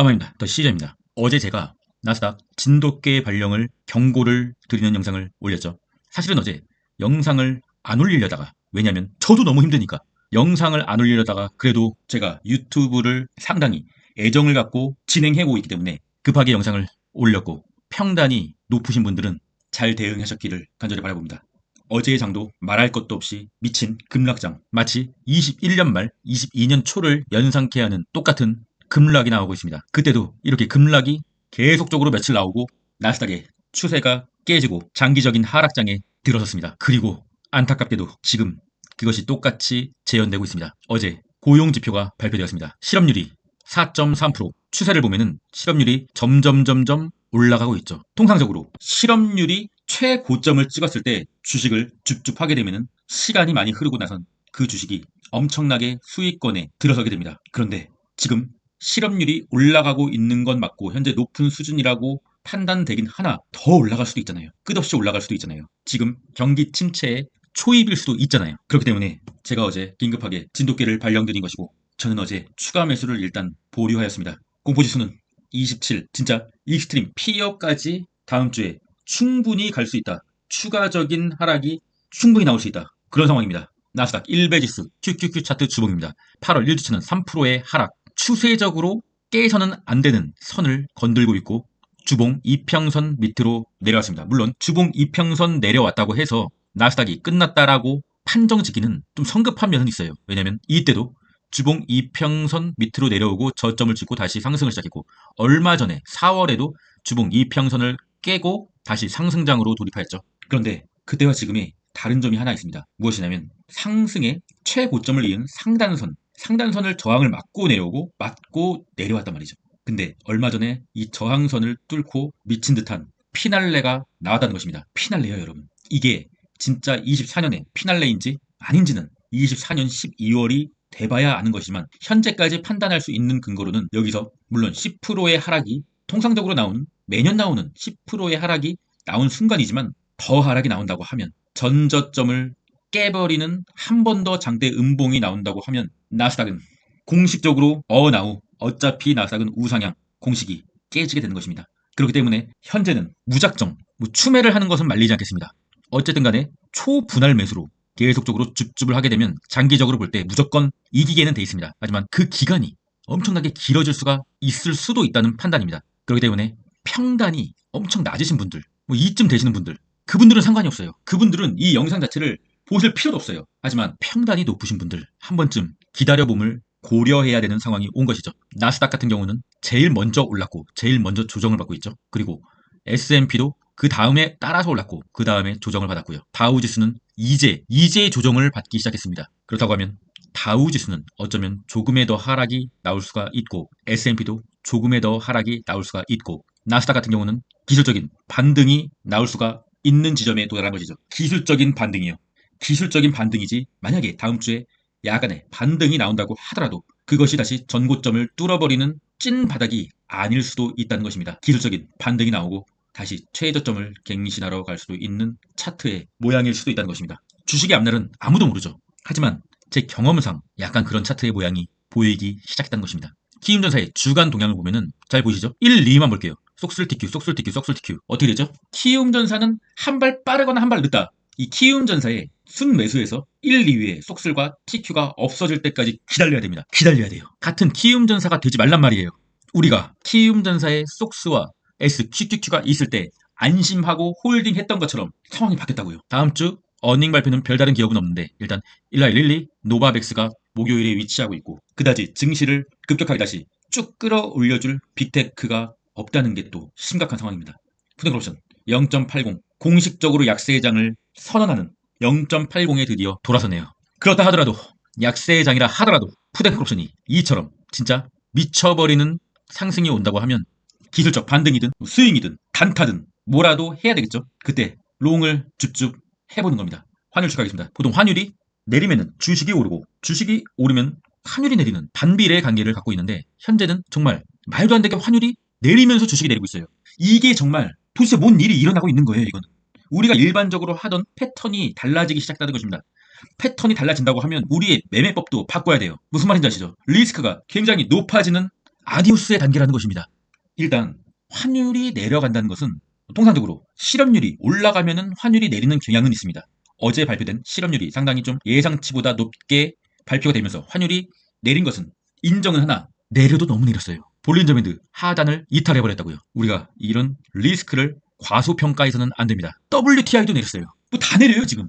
까마입니다. 더 시저입니다. 어제 제가 나스닥 진돗개 발령을 경고를 드리는 영상을 올렸죠. 사실은 어제 영상을 안 올리려다가, 왜냐면 저도 너무 힘드니까 영상을 안 올리려다가 그래도 제가 유튜브를 상당히 애정을 갖고 진행해오고 있기 때문에 급하게 영상을 올렸고, 평단이 높으신 분들은 잘 대응하셨기를 간절히 바라봅니다. 어제의 장도 말할 것도 없이 미친 급락장, 마치 21년 말 22년 초를 연상케 하는 똑같은 급락이 나오고 있습니다. 그때도 이렇게 급락이 계속적으로 며칠 나오고 나스닥의 추세가 깨지고 장기적인 하락장에 들어섰습니다. 그리고 안타깝게도 지금 그것이 똑같이 재현되고 있습니다. 어제 고용지표가 발표되었습니다. 실업률이 4.3%, 추세를 보면은 실업률이 점점 올라가고 있죠. 통상적으로 실업률이 최고점을 찍었을 때 주식을 줍줍 하게 되면은 시간이 많이 흐르고 나선 그 주식이 엄청나게 수익권에 들어서게 됩니다. 그런데 지금 실업률이 올라가고 있는 건 맞고 현재 높은 수준이라고 판단되긴 하나 더 올라갈 수도 있잖아요. 끝없이 올라갈 수도 있잖아요. 지금 경기 침체의 초입일 수도 있잖아요. 그렇기 때문에 제가 어제 긴급하게 진돗개를 발령드린 것이고, 저는 어제 추가 매수를 일단 보류하였습니다. 공포지수는 27, 진짜 익스트림 피어까지 다음 주에 충분히 갈 수 있다. 추가적인 하락이 충분히 나올 수 있다. 그런 상황입니다. 나스닥 1배지수 QQQ 차트 주봉입니다. 8월 1주차는 3%의 하락, 추세적으로 깨서는 안 되는 선을 건들고 있고 주봉 이평선 밑으로 내려왔습니다. 물론 주봉 이평선 내려왔다고 해서 나스닥이 끝났다라고 판정 짓기는 좀 성급한 면은 있어요. 왜냐면 이때도 주봉 이평선 밑으로 내려오고 저점을 찍고 다시 상승을 시작했고, 얼마 전에 4월에도 주봉 이평선을 깨고 다시 상승장으로 돌입하였죠. 그런데 그때와 지금의 다른 점이 하나 있습니다. 무엇이냐면 상승의 최고점을 이은 상단선을 저항을 맞고 내려왔단 말이죠. 근데 얼마 전에 이 저항선을 뚫고 미친 듯한 피날레가 나왔다는 것입니다. 피날레요, 여러분. 이게 진짜 24년의 피날레인지 아닌지는 24년 12월이 돼봐야 아는 것이지만, 현재까지 판단할 수 있는 근거로는 여기서 물론 10%의 하락이 통상적으로 매년 나오는 10%의 하락이 나온 순간이지만, 더 하락이 나온다고 하면, 전저점을 깨버리는 한 번 더 장대 음봉이 나온다고 하면 나스닥은 공식적으로 어차피 나스닥은 우상향 공식이 깨지게 되는 것입니다. 그렇기 때문에 현재는 무작정 추매를 하는 것은 말리지 않겠습니다. 어쨌든 간에 초분할 매수로 계속적으로 줍줍을 하게 되면 장기적으로 볼 때 무조건 이기게는 돼 있습니다. 하지만 그 기간이 엄청나게 길어질 수가 있을 수도 있다는 판단입니다. 그렇기 때문에 평단이 엄청 낮으신 분들, 이쯤 되시는 분들, 그분들은 상관이 없어요. 그분들은 이 영상 자체를 보실 필요도 없어요. 하지만 평단이 높으신 분들, 한 번쯤 기다려봄을 고려해야 되는 상황이 온 것이죠. 나스닥 같은 경우는 제일 먼저 올랐고 제일 먼저 조정을 받고 있죠. 그리고 S&P도 그 다음에 따라서 올랐고 그 다음에 조정을 받았고요. 다우지수는 이제 조정을 받기 시작했습니다. 그렇다고 하면 다우지수는 어쩌면 조금의 더 하락이 나올 수가 있고, S&P도 조금의 더 하락이 나올 수가 있고, 나스닥 같은 경우는 기술적인 반등이 나올 수가 있는 지점에 도달한 것이죠. 기술적인 반등이요. 기술적인 반등이지, 만약에 다음 주에 야간에 반등이 나온다고 하더라도 그것이 다시 전고점을 뚫어버리는 찐 바닥이 아닐 수도 있다는 것입니다. 기술적인 반등이 나오고 다시 최저점을 갱신하러 갈 수도 있는 차트의 모양일 수도 있다는 것입니다. 주식의 앞날은 아무도 모르죠. 하지만 제 경험상 약간 그런 차트의 모양이 보이기 시작했다는 것입니다. 키움전사의 주간 동향을 보면은 잘 보이시죠? 1, 2만 볼게요. 쏙슬TQ 어떻게 되죠? 키움전사는 한 발 빠르거나 한 발 늦다. 이 키움전사의 순매수에서 1, 2위에 쏙슬과 TQ가 없어질 때까지 기다려야 됩니다. 기다려야 돼요. 같은 키움전사가 되지 말란 말이에요. 우리가 키움전사의 쏙스와 SQQQ가 있을 때 안심하고 홀딩했던 것처럼 상황이 바뀌었다고요. 다음 주 어닝 발표는 별다른 기억은 없는데, 일단 일라일릴리 노바백스가 목요일에 위치하고 있고, 그다지 증시를 급격하게 다시 쭉 끌어올려줄 빅테크가 없다는 게 또 심각한 상황입니다. 푸드크옵션 0.80 공식적으로 약세장을 선언하는 0.80에 드디어 돌아서네요. 그렇다 하더라도, 약세장이라 하더라도 푸드크옵션이 이처럼 진짜 미쳐버리는 상승이 온다고 하면 기술적 반등이든 스윙이든 단타든 뭐라도 해야 되겠죠. 그때 롱을 줍줍 해보는 겁니다. 환율 추가하겠습니다. 보통 환율이 내리면은 주식이 오르고 주식이 오르면 환율이 내리는 반비례의 관계를 갖고 있는데, 현재는 정말 말도 안 되게 환율이 내리면서 주식이 내리고 있어요. 이게 정말 도대체 뭔 일이 일어나고 있는 거예요. 이거는 우리가 일반적으로 하던 패턴이 달라지기 시작했다는 것입니다. 패턴이 달라진다고 하면 우리의 매매법도 바꿔야 돼요. 무슨 말인지 아시죠? 리스크가 굉장히 높아지는 아디오스의 단계라는 것입니다. 일단 환율이 내려간다는 것은 통상적으로 실업률이 올라가면은 환율이 내리는 경향은 있습니다. 어제 발표된 실업률이 상당히 좀 예상치보다 높게 발표가 되면서 환율이 내린 것은 인정은 하나 내려도 너무 내렸어요. 볼린저 밴드 하단을 이탈해버렸다고요. 우리가 이런 리스크를 과소평가해서는 안 됩니다. WTI도 내렸어요. 뭐 다 내려요 지금.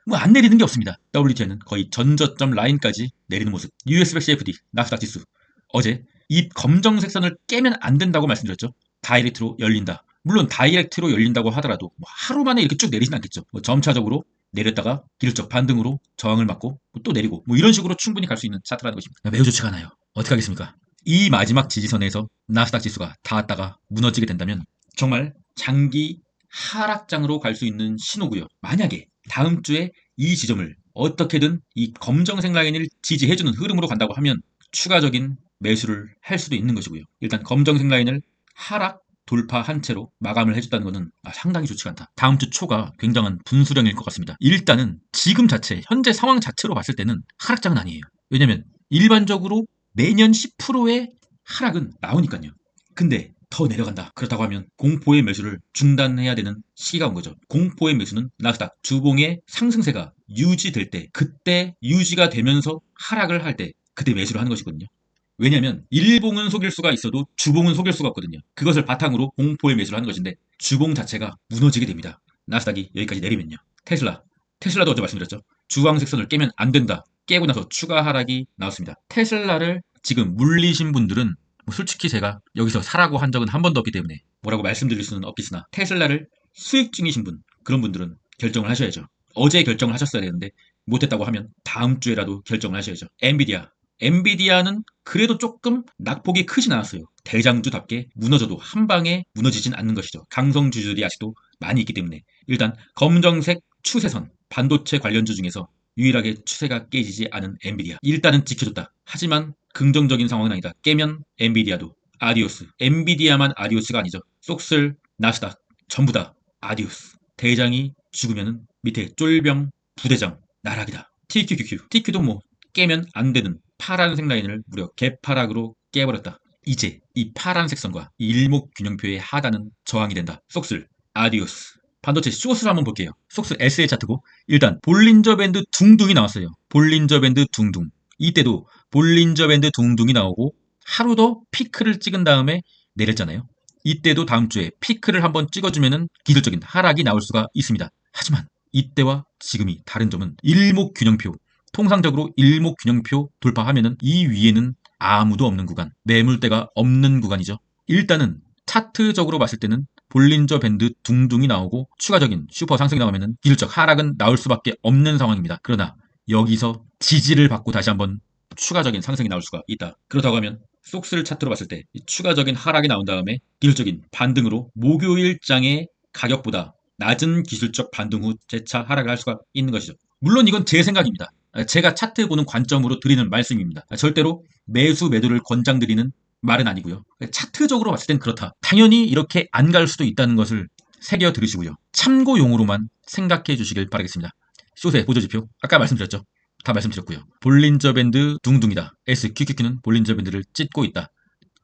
뭐 안 내리는 게 없습니다. WTI는 거의 전저점 라인까지 내리는 모습. US CFD, 나스닥 지수 어제 이 검정색 선을 깨면 안 된다고 말씀드렸죠. 다이렉트로 열린다. 물론 다이렉트로 열린다고 하더라도 뭐 하루 만에 이렇게 쭉 내리진 않겠죠. 뭐 점차적으로 내렸다가 기술적 반등으로 저항을 맞고 또 내리고 뭐 이런 식으로 충분히 갈 수 있는 차트라는 것입니다. 매우 좋지가 않아요. 어떻게 하겠습니까? 이 마지막 지지선에서 나스닥 지수가 닿았다가 무너지게 된다면 정말 장기 하락장으로 갈 수 있는 신호고요. 만약에 다음 주에 이 지점을 어떻게든 이 검정색 라인을 지지해주는 흐름으로 간다고 하면 추가적인 매수를 할 수도 있는 것이고요. 일단 검정색 라인을 하락 돌파한 채로 마감을 해줬다는 것은 상당히 좋지가 않다. 다음 주 초가 굉장한 분수령일 것 같습니다. 일단은 지금 자체 현재 상황 자체로 봤을 때는 하락장은 아니에요. 왜냐면 일반적으로 매년 10%의 하락은 나오니까요. 근데 더 내려간다. 그렇다고 하면 공포의 매수를 중단해야 되는 시기가 온 거죠. 공포의 매수는 나스닥 주봉의 상승세가 유지될 때, 그때 유지가 되면서 하락을 할 때 그때 매수를 하는 것이거든요. 왜냐하면 일봉은 속일 수가 있어도 주봉은 속일 수가 없거든요. 그것을 바탕으로 공포의 매수를 하는 것인데 주봉 자체가 무너지게 됩니다. 나스닥이 여기까지 내리면요. 테슬라도 어제 말씀드렸죠. 주황색 선을 깨면 안 된다. 깨고 나서 추가 하락이 나왔습니다. 테슬라를 지금 물리신 분들은 뭐 솔직히 제가 여기서 사라고 한 적은 한 번도 없기 때문에 뭐라고 말씀드릴 수는 없겠으나 테슬라를 수익 중이신 분, 그런 분들은 결정을 하셔야죠. 어제 결정을 하셨어야 되는데 못했다고 하면 다음 주에라도 결정을 하셔야죠. 엔비디아는 그래도 조금 낙폭이 크진 않았어요. 대장주답게 무너져도 한 방에 무너지진 않는 것이죠. 강성주들이 아직도 많이 있기 때문에 일단 검정색 추세선 반도체 관련주 중에서 유일하게 추세가 깨지지 않은 엔비디아 일단은 지켜줬다. 하지만 긍정적인 상황은 아니다. 깨면 엔비디아도 아디오스. 엔비디아만 아디오스가 아니죠. 쏙슬, 나스닥 전부 다 아디오스. 대장이 죽으면 밑에 쫄병, 부대장, 나락이다. TQ도 뭐 깨면 안 되는 파란색 라인을 무려 개파락으로 깨버렸다. 이제 이 파란색 선과 이 일목균형표의 하단은 저항이 된다. 쏙슬, 아디오스. 반도체 쇼스를 한번 볼게요. 속스 SL 차트고 일단 볼린저 밴드 둥둥이 나왔어요. 볼린저 밴드 둥둥. 이때도 볼린저 밴드 둥둥이 나오고 하루 더 피크를 찍은 다음에 내렸잖아요. 이때도 다음 주에 피크를 한번 찍어주면은 기술적인 하락이 나올 수가 있습니다. 하지만 이때와 지금이 다른 점은 일목균형표. 통상적으로 일목균형표 돌파하면은 이 위에는 아무도 없는 구간, 매물대가 없는 구간이죠. 일단은 차트적으로 봤을 때는 볼린저 밴드 둥둥이 나오고 추가적인 슈퍼 상승이 나오면은 기술적 하락은 나올 수밖에 없는 상황입니다. 그러나 여기서 지지를 받고 다시 한번 추가적인 상승이 나올 수가 있다. 그렇다고 하면 속스를 차트로 봤을 때 추가적인 하락이 나온 다음에 기술적인 반등으로 목요일장의 가격보다 낮은 기술적 반등 후 재차 하락을 할 수가 있는 것이죠. 물론 이건 제 생각입니다. 제가 차트 보는 관점으로 드리는 말씀입니다. 절대로 매수 매도를 권장드리는 말은 아니고요. 차트적으로 봤을 땐 그렇다. 당연히 이렇게 안 갈 수도 있다는 것을 새겨 들으시고요. 참고용으로만 생각해 주시길 바라겠습니다. 숏의 보조지표 아까 말씀드렸죠. 다 말씀드렸고요. 볼린저 밴드 둥둥이다. SQQQ는 볼린저 밴드를 찢고 있다.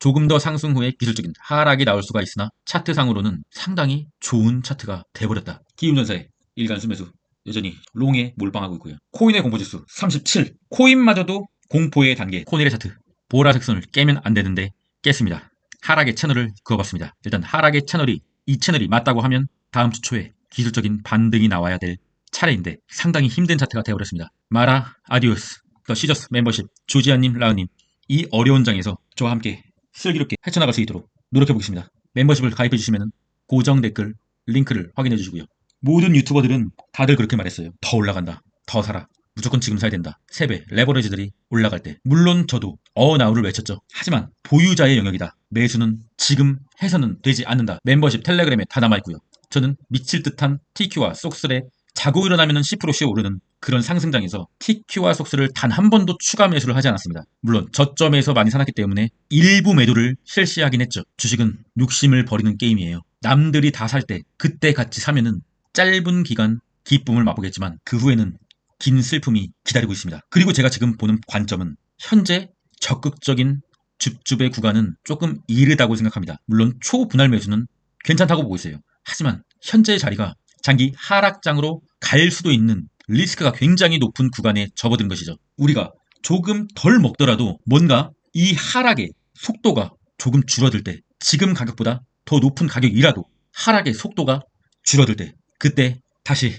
조금 더 상승 후에 기술적인 하락이 나올 수가 있으나 차트상으로는 상당히 좋은 차트가 돼버렸다. 기움전사의 일간 수매수 여전히 롱에 몰빵하고 있고요. 코인의 공포지수 37. 코인마저도 공포의 단계. 코넬의 차트. 보라색 선을 깨면 안 되는데 깼습니다. 하락의 채널을 그어봤습니다. 일단 하락의 채널이 이 채널이 맞다고 하면 다음 주 초에 기술적인 반등이 나와야 될 차례인데 상당히 힘든 차트가 되어버렸습니다. 마라, 아디오스, 더 시저스 멤버십, 조지아님, 라우님 이 어려운 장에서 저와 함께 슬기롭게 헤쳐나갈 수 있도록 노력해보겠습니다. 멤버십을 가입해주시면 고정 댓글 링크를 확인해주시고요. 모든 유튜버들은 다들 그렇게 말했어요. 더 올라간다. 더 사라. 무조건 지금 사야 된다. 3배 레버리지들이 올라갈 때 물론 저도 어나우를 외쳤죠. 하지만 보유자의 영역이다. 매수는 지금 해서는 되지 않는다. 멤버십 텔레그램에 다 남아있고요. 저는 미칠 듯한 TQ와 속슬에 자고 일어나면 10%씩 오르는 그런 상승장에서 TQ와 속스를 단 한 번도 추가 매수를 하지 않았습니다. 물론 저점에서 많이 사놨기 때문에 일부 매도를 실시하긴 했죠. 주식은 욕심을 버리는 게임이에요. 남들이 다 살 때 그때 같이 사면은 짧은 기간 기쁨을 맛보겠지만 그 후에는 긴 슬픔이 기다리고 있습니다. 그리고 제가 지금 보는 관점은 현재 적극적인 줍줍의 구간은 조금 이르다고 생각합니다. 물론 초분할 매수는 괜찮다고 보고 있어요. 하지만 현재의 자리가 장기 하락장으로 갈 수도 있는 리스크가 굉장히 높은 구간에 접어든 것이죠. 우리가 조금 덜 먹더라도 뭔가 이 하락의 속도가 조금 줄어들 때, 지금 가격보다 더 높은 가격이라도 하락의 속도가 줄어들 때, 그때 다시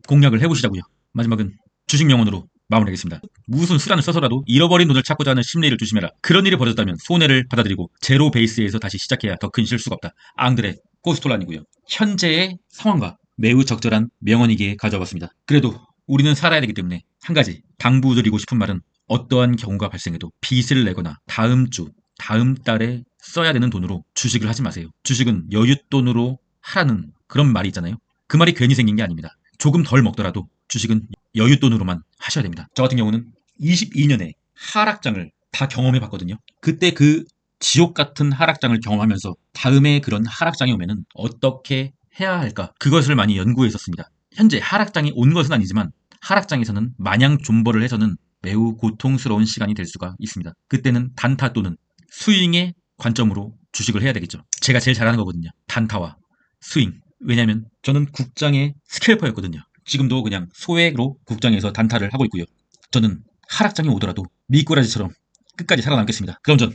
공략을 해보시자고요. 마지막은 주식 명언으로 마무리하겠습니다. 무슨 수단을 써서라도 잃어버린 돈을 찾고자 하는 심리를 조심해라. 그런 일이 벌어졌다면 손해를 받아들이고 제로 베이스에서 다시 시작해야 더 큰 실수가 없다. 앙드레 코스톨란이고요. 현재의 상황과 매우 적절한 명언이기에 가져와봤습니다. 그래도 우리는 살아야 되기 때문에 한 가지 당부드리고 싶은 말은, 어떠한 경우가 발생해도 빚을 내거나 다음 주, 다음 달에 써야 되는 돈으로 주식을 하지 마세요. 주식은 여윳돈으로 하라는 그런 말이 있잖아요. 그 말이 괜히 생긴 게 아닙니다. 조금 덜 먹더라도 주식은 여윳돈으로만 하셔야 됩니다. 저 같은 경우는 22년에 하락장을 다 경험해 봤거든요. 그때 그 지옥 같은 하락장을 경험하면서 다음에 그런 하락장이 오면은 어떻게 해야 할까, 그것을 많이 연구했었습니다. 현재 하락장이 온 것은 아니지만 하락장에서는 마냥 존버를 해서는 매우 고통스러운 시간이 될 수가 있습니다. 그때는 단타 또는 스윙의 관점으로 주식을 해야 되겠죠. 제가 제일 잘하는 거거든요. 단타와 스윙. 왜냐면 저는 국장의 스캘퍼였거든요. 지금도 그냥 소액으로 국장에서 단타를 하고 있고요. 저는 하락장이 오더라도 미꾸라지처럼 끝까지 살아남겠습니다. 그럼 전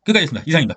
끝까지 했습니다. 이상입니다.